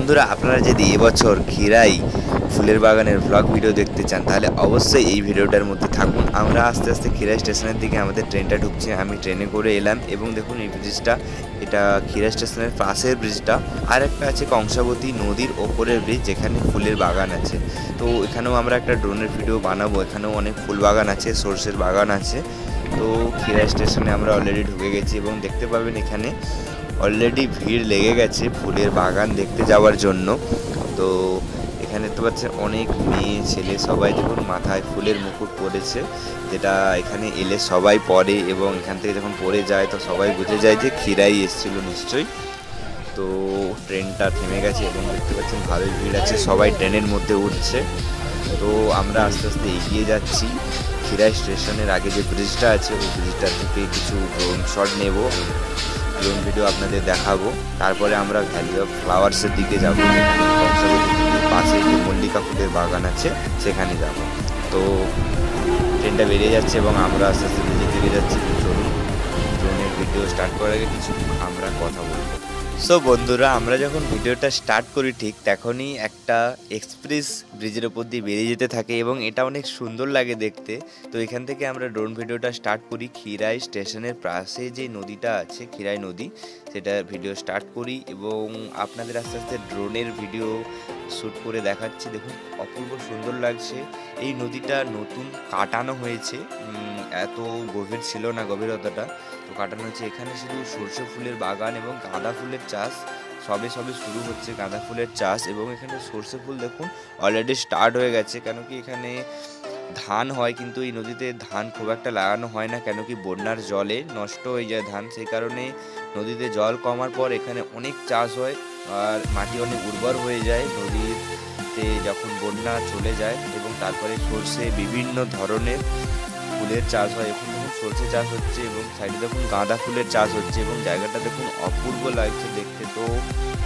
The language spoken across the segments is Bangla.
বন্ধুরা, আপনারা যদি এবছর খিরাই ফুলের বাগানের ব্লগ ভিডিও দেখতে চান তাহলে অবশ্যই এই ভিডিওটার মধ্যে থাকুন। আমরা আস্তে আস্তে খিরাই স্টেশনের দিকে আমাদের ট্রেনটা ঢুকছে। আমি ট্রেনে করে এলাম এবং দেখুন এই ব্রিজটা, এটা খিরাই স্টেশনের পাশের ব্রিজটা। আর একটা আছে কংসাবতী নদীর ওপরের ব্রিজ, যেখানে ফুলের বাগান আছে। তো এখানেও আমরা একটা ড্রোনের ভিডিও বানাবো। এখানেও অনেক ফুল বাগান আছে, সরষের বাগান আছে। তো খিরাই স্টেশনে আমরা অলরেডি ঢুকে গেছি এবং দেখতে পাবেন এখানে অলরেডি ভিড় লেগে গেছে ফুলের বাগান দেখতে যাওয়ার জন্য। তো এখানে দেখতে পাচ্ছেন অনেক মেয়ে ছেলে সবাই দেখুন মাথায় ফুলের মুকুট পরেছে, যেটা এখানে এলে সবাই পরে এবং এখান থেকে যখন পরে যায় তো সবাই বুঝে যায় যে খিরাই এসেছিল নিশ্চয়ই। তো ট্রেনটা থেমে গেছে এবং দেখতে পাচ্ছেন ভালোই ভিড় আছে, সবাই ট্রেনের মধ্যে উঠছে। তো আমরা আস্তে আস্তে এগিয়ে যাচ্ছি। খিরাই স্টেশনের আগে যে ব্রিজটা আছে ওই ব্রিজটা থেকে কিছু ড্রোন শট নেব, ড্রোন ভিডিও আপনাদের দেখাবো। তারপরে আমরা ভ্যালি অফ ফ্লাওয়ার্সের দিকে যাবো, যেখানে কংসাবতী নদীর পাশে যে মল্লিকা ফুলের বাগান আছে সেখানে যাব। তো ট্রেনটা বেরিয়ে যাচ্ছে এবং আমরা আস্তে আস্তে নিজের দিকে যাচ্ছি। চলুন ড্রোনের ভিডিও স্টার্ট করার আগে কিছু আমরা কথা বলবো। সো বন্ধুরা, আমরা যখন ভিডিওটা স্টার্ট করি ঠিক তখনই একটা এক্সপ্রেস ব্রিজের ওপর দিয়ে বেরিয়ে যেতে থাকে এবং এটা অনেক সুন্দর লাগে দেখতে। তো এখান থেকে আমরা ড্রোন ভিডিওটা স্টার্ট করি। খিরাই স্টেশনের পাশে যে নদীটা আছে খিরাই নদী, সেটা ভিডিও স্টার্ট করি এবং আপনাদের আস্তে আস্তে ড্রোনের ভিডিও শ্যুট করে দেখাচ্ছি। দেখুন অপূর্ব সুন্দর লাগছে। এই নদীটা নতুন কাটানো হয়েছে, এত গভীর ছিল না গভীরতাটা, তো কাটানো হচ্ছে। এখানে শুধু সর্ষে ফুলের বাগান এবং গাঁদা ফুলের চাষ সবে শুরু হচ্ছে, গাঁদা ফুলের চাষ। এবং এখানে সর্ষে ফুল দেখুন অলরেডি স্টার্ট হয়ে গেছে, কেন কি এখানে ধান হয় কিন্তু এই নদীতে ধান খুব একটা লাগানো হয় না, কেন কি বন্যার জলে নষ্ট হয়ে যায় ধান। সেই কারণে নদীতে জল কমার পর এখানে অনেক চাষ হয় আর মাটি অনেক উর্বর হয়ে যায় নদীতে যখন বন্যা চলে যায়। এবং তারপরে সর্ষে বিভিন্ন ধরনের ফুলের চাষ হয়। এখন দেখুন সর্ষে চাষ হচ্ছে এবং সাইডে দেখুন গাঁদা ফুলের চাষ হচ্ছে এবং জায়গাটা দেখুন অপূর্ব লাগছে দেখতে। তো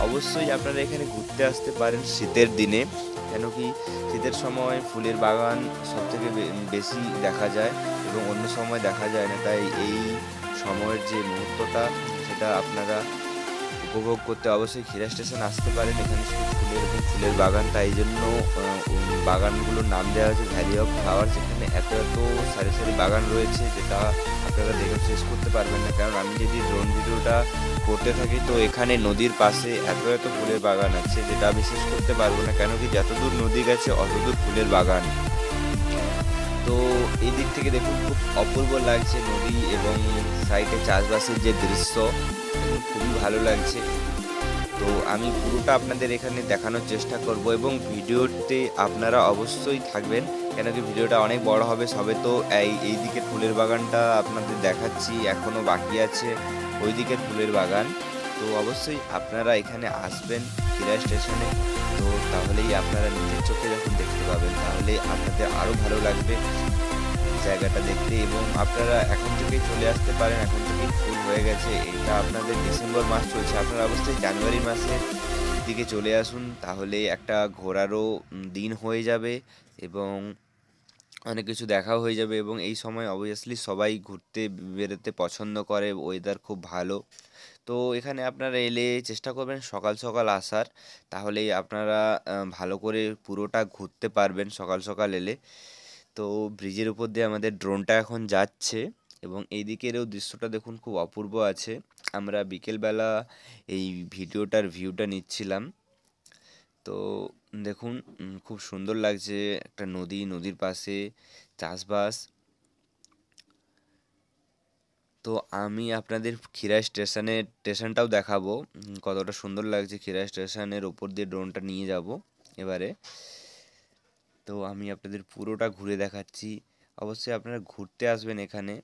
অবশ্যই আপনারা এখানে ঘুরতে আসতে পারেন শীতের দিনে, কেন কি শীতের সময় ফুলের বাগান সবথেকে বেশি দেখা যায় এবং অন্য সময় দেখা যায় না। তাই এই সময়ের যে মুহূর্তটা সেটা আপনারা উপভোগ করতে অবশ্যই খিরাই স্টেশন আসতে পারেন। এখানে শুধু ফুলের এবং ফুলের বাগান, তাই জন্য বাগানগুলোর নাম দেওয়া হয়েছে ভ্যালি অফ ফ্লাওয়ার্স। এখানে এত সারি সারি বাগান রয়েছে যেটা আপনারা দেখে শেষ করতে পারবেন না, কারণ আমি যদি ড্রোন ভিডিওটা করতে থাকি তো এখানে নদীর পাশে এত ফুলের বাগান আছে যেটা আমি শেষ করতে পারবো না, কেন কি যতদূর নদী গেছে অতদূর ফুলের বাগান। তো এই দিক থেকে দেখুন খুব অপূর্ব লাগছে নদী এবং সাইডে চাষবাসের যে দৃশ্য খুবই ভালো লাগছে। তো আমি পুরোটা আপনাদের এখানে দেখানোর চেষ্টা করব এবং ভিডিওতে আপনারা অবশ্যই থাকবেন, কেন কি ভিডিওটা অনেক বড় হবে। সবে তো এই দিকের ফুলের বাগানটা আপনাদের দেখাচ্ছি, এখনও বাকি আছে ওই দিকের ফুলের বাগান। তো অবশ্যই আপনারা এখানে আসবেন খিরাই স্টেশনে, তো তাহলেই আপনারা নিজের চোখে যখন দেখতে পাবেন তাহলে আপনাদের আরও ভালো লাগবে জায়গাটা দেখতে। এবং আপনারা এখন থেকেই চলে আসতে পারেন, এখন থেকেই ফুল হয়ে গেছে। এটা আপনাদের ডিসেম্বর মাস চলছে, আপনারা অবশ্যই জানুয়ারি মাসের দিকে চলে আসুন, তাহলে একটা ঘোরারও দিন হয়ে যাবে এবং অনেক কিছু দেখাও হয়ে যাবে। এবং এই সময় অবভিয়াসলি সবাই ঘুরতে বেরোতে পছন্দ করে, ওয়েদার খুব ভালো। তো এখানে আপনারা এলে চেষ্টা করবেন সকাল সকাল আসার, তাহলেই আপনারা ভালো করে পুরোটা ঘুরতে পারবেন সকাল সকাল এলে। তো ব্রিজের উপর দিয়ে আমাদের ড্রোনটা এখন যাচ্ছে এবং এই দিকেরও দৃশ্যটা দেখুন খুব অপূর্ব আছে। আমরা বিকেলবেলা এই ভিডিওটার ভিউটা নিচ্ছিলাম। তো দেখুন খুব সুন্দর লাগছে, একটা নদীর পাশে চাষবাস। তো আমি আপনাদের খিরাই স্টেশনটাও দেখাবো, কতটা সুন্দর লাগছে। খিরাই স্টেশনের ওপর দিয়ে ড্রোনটা নিয়ে যাব এবারে। তো আমি আপনাদের পুরোটা ঘুরে দেখাচ্ছি। অবশ্যই আপনারা ঘুরতে আসবেন এখানে,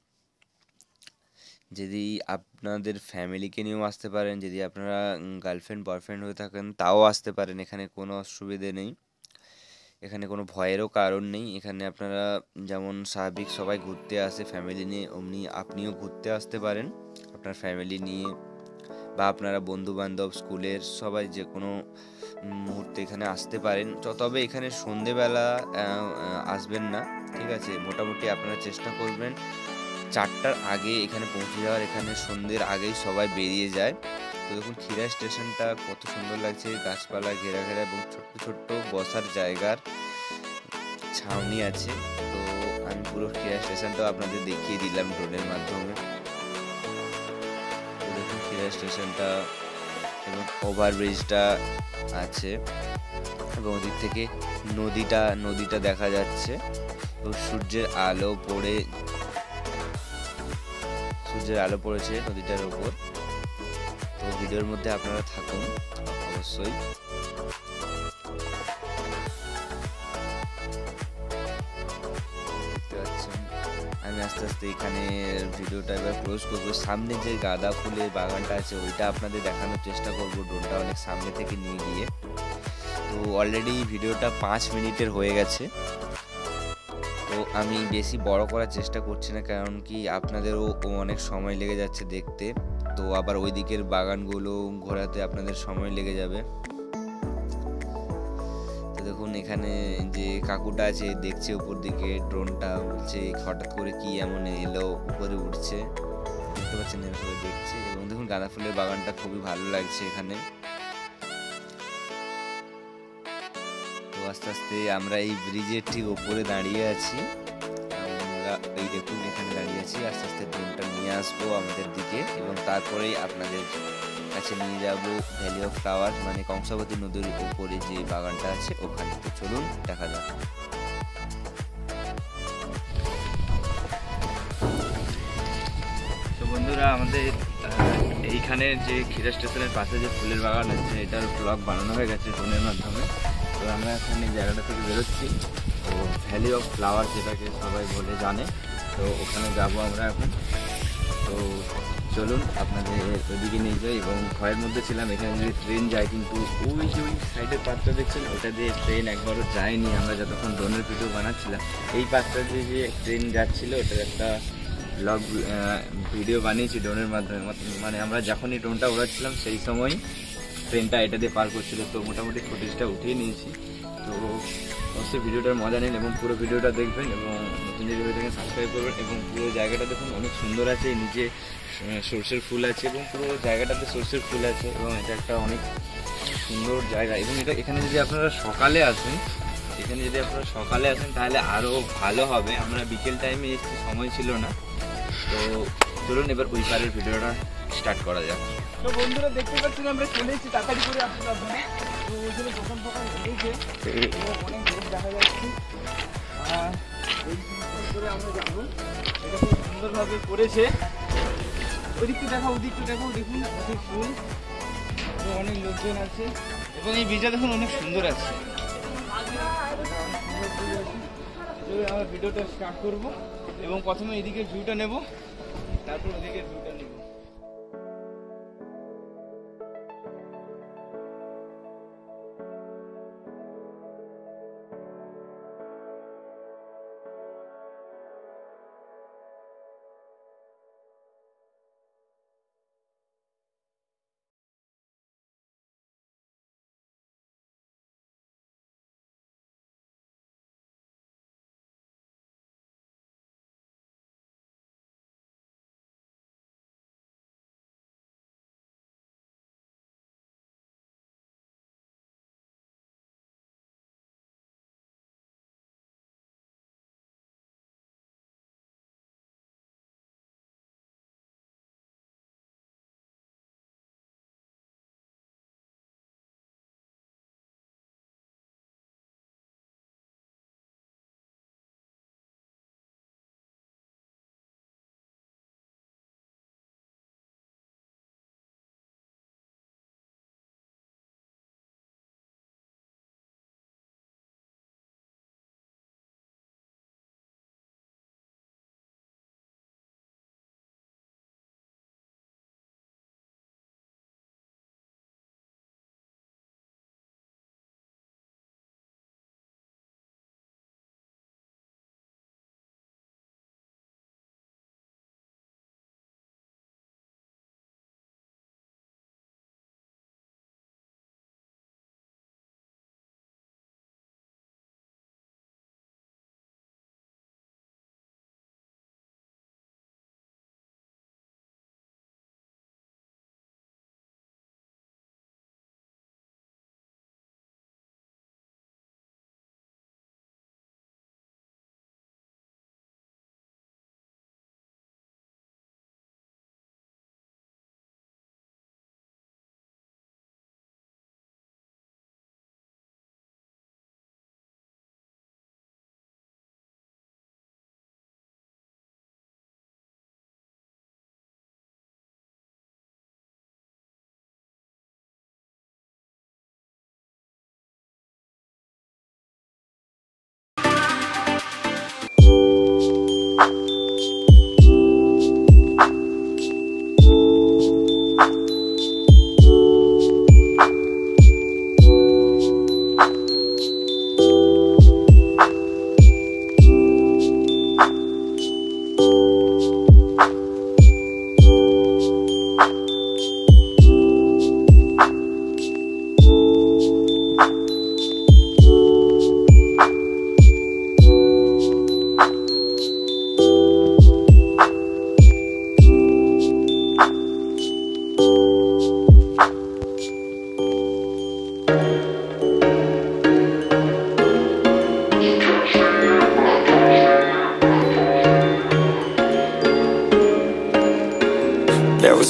যদি আপনাদের ফ্যামিলিকে নিয়েও আসতে পারেন, যদি আপনারা গার্লফ্রেন্ড বয়ফ্রেন্ড হয়ে থাকেন তাও আসতে পারেন, এখানে কোনো অসুবিধে নেই, এখানে কোনো ভয়েরও কারণ নেই। এখানে আপনারা যেমন স্বাভাবিক সবাই ঘুরতে আসে ফ্যামিলি নিয়ে, অমনি আপনিও ঘুরতে আসতে পারেন আপনার ফ্যামিলি নিয়ে, বা আপনারা বন্ধু বান্ধব স্কুলের সবাই যে কোনো মুহূর্তে এখানে আসতে পারেন। তবে এখানে সন্ধেবেলা আসবেন না, ঠিক আছে? মোটামুটি আপনারা চেষ্টা করবেন 4টার আগে এখানে পৌঁছে যাওয়ার। এখানে সন্ধ্যের আগেই সবাই বেরিয়ে যায় তো দেখুন খিরা স্টেশনটা কত সুন্দর লাগছে, গাছপালা ঘেরা ঘেরা এবং ছোট্ট ছোট্ট বসার জায়গার ছাউনি আছে। তো আমি পুরো খিরা স্টেশনটাও আপনাদের দেখিয়ে দিলাম ড্রোনের মাধ্যমে। তো দেখুন খিরা স্টেশনটা এবং ওভারব্রিজটা আছে এবং ওদিক থেকে নদীটা দেখা যাচ্ছে এবং সূর্যের আলো পড়েছে নদীটার উপর। তো ভিডিওর মধ্যে আপনারা থাকুন অবশ্যই। দেখতে পাচ্ছেন আমি আস্তে আস্তে এখানে ভিডিওটা এবার ক্লোজ করবো। সামনে যে গাঁদা ফুলের বাগানটা আছে ওইটা আপনাদের দেখানোর চেষ্টা করবো ড্রোনটা অনেক সামনে থেকে নিয়ে গিয়ে। তো অলরেডি ভিডিওটা 5 মিনিটের হয়ে গেছে। তো আমি বেশি বড় করার চেষ্টা করছি না, কারণ কি আপনাদেরও অনেক সময় লেগে যাচ্ছে দেখতে। তো আবার ওই দিকের বাগানগুলো ঘোরাতে আপনাদের সময় লেগে যাবে। তো দেখুন এখানে যে কাকুটা আছে দেখছে উপর দিকে ড্রোনটা, বলছে হঠাৎ করে কি এমন এলো উপরে উঠছে, দেখতে পাচ্ছেন এরা সবাই দেখছে। এবং দেখুন গাঁদা ফুলের বাগানটা খুবই ভালো লাগছে এখানে। তো আস্তে আস্তে আমরা এই ব্রিজের ঠিক ওপরে দাঁড়িয়ে আছি। আমরা এই দেখুন এখানে দাঁড়িয়ে আছি, আস্তে আস্তে ড্রোনটা নিয়ে আসবো আমাদের দিকে এবং তারপরেই আপনাদের কাছে নিয়ে যাব ভ্যালি অফ ফ্লাওয়ার, মানে কংসাবতী নদীর উপরে যে বাগানটা আছে ওখানে। তো চলুন দেখা যাক। তো বন্ধুরা আমাদের এইখানে যে খিরা স্টেশনের পাশে যে ফুলের বাগান আছে এটার ব্লগ বানানো হয়ে গেছে ড্রোনের মাধ্যমে। তো আমরা এখন এই জায়গাটা থেকে বেরোচ্ছি। তো ভ্যালি অফ ফ্লাওয়ার যেটাকে সবাই বলে জানে, তো ওখানে যাব আমরা এখন। তো চলুন আপনাদের ওইদিকে নিয়ে যাই। এবং ভয়ের মধ্যে ছিলাম এখানে যদি ট্রেন যায়, কিন্তু ওই যে ওই সাইডের পাত্রটা দেখছেন ওটা দিয়ে ট্রেন একবারও যায়নি। আমরা যতক্ষণ ড্রোনের ভিডিও বানাচ্ছিলাম এই পাত্রটা দিয়ে যে ট্রেন যাচ্ছিল ওটার একটা ব্লগ ভিডিও বানিয়েছি ড্রোনের মাধ্যমে। মানে আমরা যখনই ড্রোনটা উড়াচ্ছিলাম সেই সময় ট্রেনটা এটা দিয়ে পার করছিল। তো মোটামুটি ফুটেজটা উঠিয়ে নিয়েছি। তো অবশ্যই ভিডিওটার মজা নিন এবং পুরো ভিডিওটা দেখবেন এবং নতুন যদি হয়ে থাকেন সাবস্ক্রাইব করবেন। এবং পুরো জায়গাটা দেখুন অনেক সুন্দর আছে, নিচে সর্ষের ফুল আছে এবং পুরো জায়গাটাতে সর্ষের ফুল আছে এবং এটা একটা অনেক সুন্দর জায়গা। এবং এখানে যদি আপনারা সকালে আসেন তাহলে আরও ভালো হবে। আমরা বিকেল টাইমে এসেছি, সময় ছিল না। তো চলুন এবার ওই পারের ভিডিওটা স্টার্ট করা যাক। তো বন্ধুরা দেখতে পাচ্ছেন আমরা চলে এসেছি তাড়াতাড়ি করে আসতে আপনারা। তো ওইখানে দোকান উঠেছে অনেক লোক দেখা যাচ্ছে। এই করে আমরা যাবো, এটা খুব সুন্দরভাবে করেছে। ওদিকটা দেখাও, ওদিকটা দেখাও, দেখুন অনেক ফুল, অনেক লোকজন আছে এবং এই বীজটা দেখুন অনেক সুন্দর আছে। আমরা ভিডিওটা স্টার্ট করবো এবং প্রথমে এদিকে ভিউটা নেব, তারপর ওদিকে ভিউটা নেব।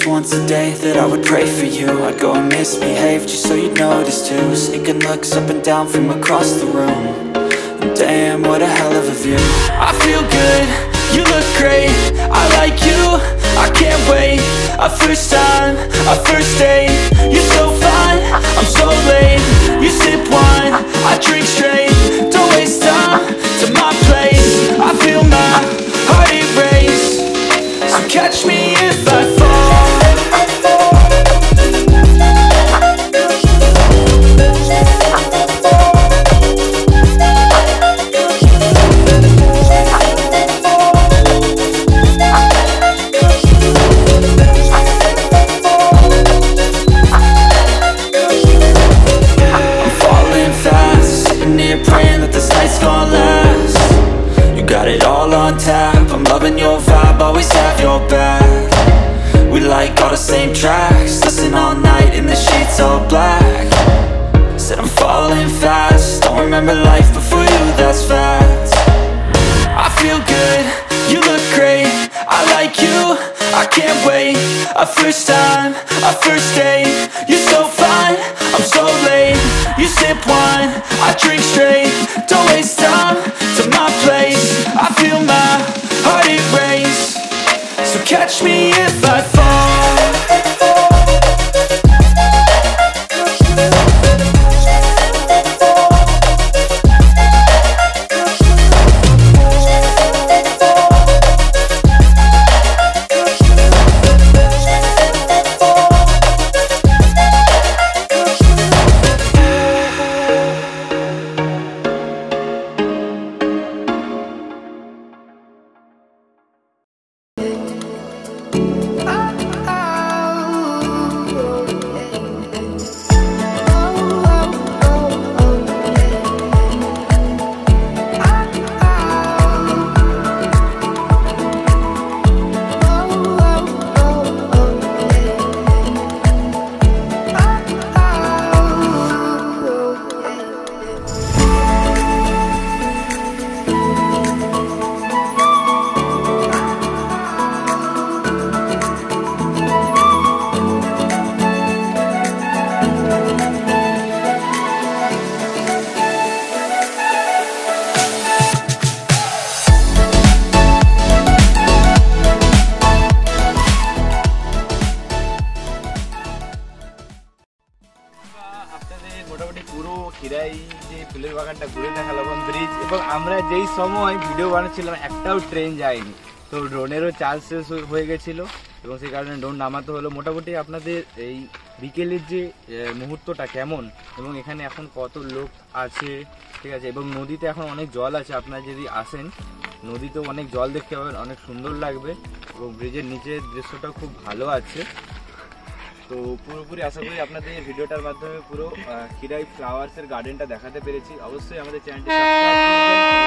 once a day that I would pray for you. I'd go and misbehave just so you'd notice too. Sneaking looks up and down from across the room. And damn, what a hell of a view. I feel good, you look great, I like you, I can't wait. A first time, a first date. You're so fine, I'm so late. You sip wine, I drink straight. Don't waste time to my place. I feel my heart erase. So catch me if I fall. Praying that this night's gonna last. You got it all on tap, I'm loving your vibe, always have your back. We like all the same tracks, listen all night in the sheets all black. Said I'm falling fast, don't remember life before you, that's facts. I feel good, you look great, I like you, I can't wait. A first time, a first date. You're so fine, I'm so late. You sip wine, I drink straight. Don't waste time to my place. I feel my heart erase. So catch me if I fall. মোটামুটি পুরো খিরাই যে ফুলের বাগানটা ঘুরে দেখালাম ব্রিজ, এবং আমরা যেই সময় ভিডিও বানাচ্ছিলাম একটাও ট্রেন যায়নি, তো ড্রোনেরও চার্জ শেষ হয়ে গেছিলো এবং সেই কারণে ড্রোন নামাতে হলো। মোটামুটি আপনাদের এই বিকেলের যে মুহূর্তটা কেমন এবং এখানে এখন কত লোক আছে, ঠিক আছে, এবং নদীতে এখন অনেক জল আছে। আপনারা যদি আসেন নদীতেও অনেক জল দেখতে পাবেন, অনেক সুন্দর লাগবে এবং ব্রিজের নিচের দৃশ্যটাও খুব ভালো আছে। তো পুরোপুরি আশা করি আপনাদের এই ভিডিওটার মাধ্যমে পুরো খিরাই ফ্লাওয়ার্সের গার্ডেনটা দেখাতে পেরেছি। অবশ্যই আমাদের চ্যানেলটি সাবস্ক্রাইব করবেন।